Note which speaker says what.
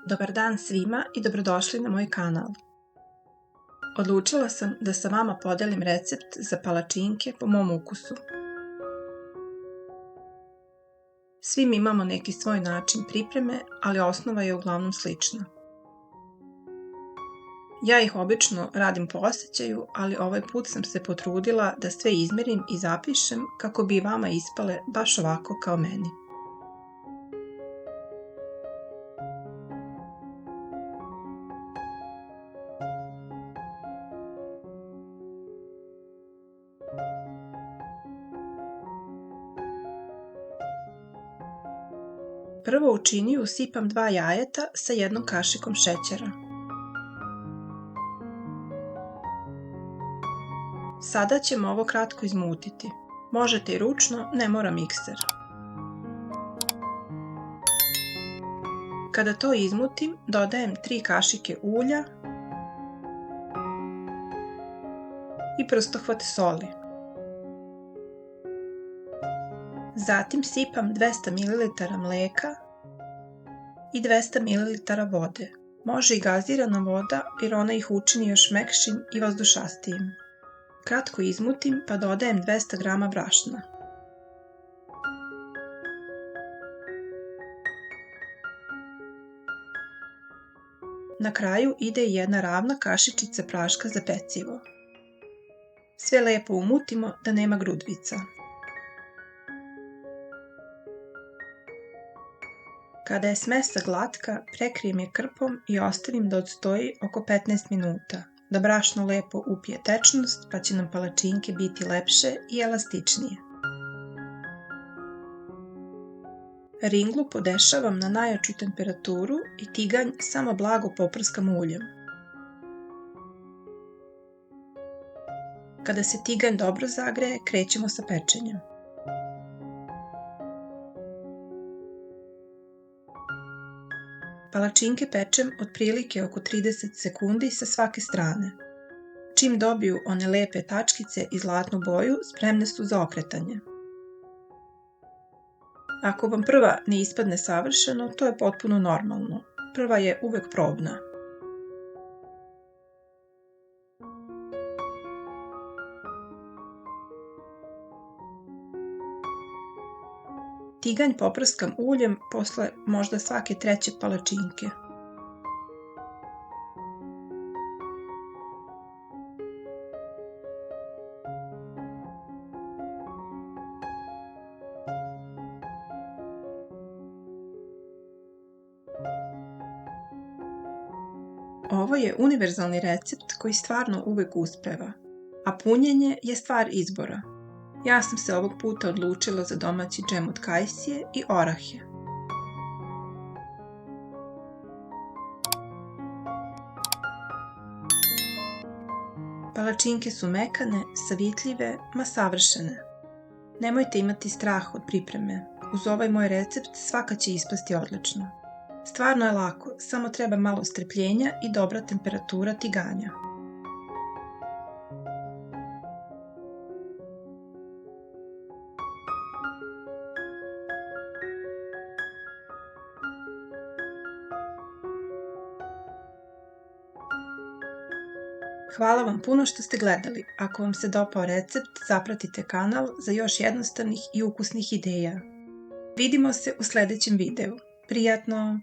Speaker 1: Dobar dan svima i dobrodošli na moj kanal. Odlučila sam da sa vama podelim recept za palačinke po mom ukusu. Svi mi imamo neki svoj način pripreme, ali osnova je uglavnom slična. Ja ih obično radim po osećaju, ali ovaj put sam se potrudila da sve izmerim i zapišem kako bi vama ispale baš ovako kao meni. Prvo u činiju sipam 2 jajeta sa 1 kašikom šećera. Sada ćemo ovo kratko izmutiti. Možete i ručno, ne mora mikser. Kada to izmutim, dodajem 3 kašike ulja i prstohvat soli. Zatim sipam 200 ml mleka i 200 ml vode. Može i gazirana voda jer ona ih učini još mekšim i vazdušastijim. Kratko izmutim pa dodajem 200 g brašna. Na kraju ide i 1 ravna kašičica praška za pecivo. Sve lepo umutimo da nema grudvica. Kada je smesa glatka, prekrijem je krpom i ostavim da odstoji oko 15 minuta, da brašno lepo upije tečnost pa će nam palačinke biti lepše i elastičnije. Ringlu podešavam na najjaču temperaturu i tiganj samo blago poprskam uljem. Kada se tiganj dobro zagreje, krećemo sa pečenjem. Palačinke pečem otprilike oko 30 sekundi sa svake strane. Čim dobiju one lepe tačkice i zlatnu boju, spremne su za okretanje. Ako vam prva ne ispadne savršeno, to je potpuno normalno. Prva je uvek probna. Tiganj poprskam uljem posle možda svake 3. palačinke. Ovo je univerzalni recept koji stvarno uvek uspeva, a punjenje je stvar izbora. Ja sam se ovog puta odlučila za domaći džem od kajsije i orahe. Palačinke su mekane, savitljive, ma savršene. Nemojte imati strah od pripreme. Uz ovaj moj recept svaka će ispasti odlično. Stvarno je lako, samo treba malo strpljenja i dobra temperatura tiganja. Hvala vam puno što ste gledali. Ako vam se dopao recept, zapratite kanal za još jednostavnih i ukusnih ideja. Vidimo se u sledećem videu. Prijatno!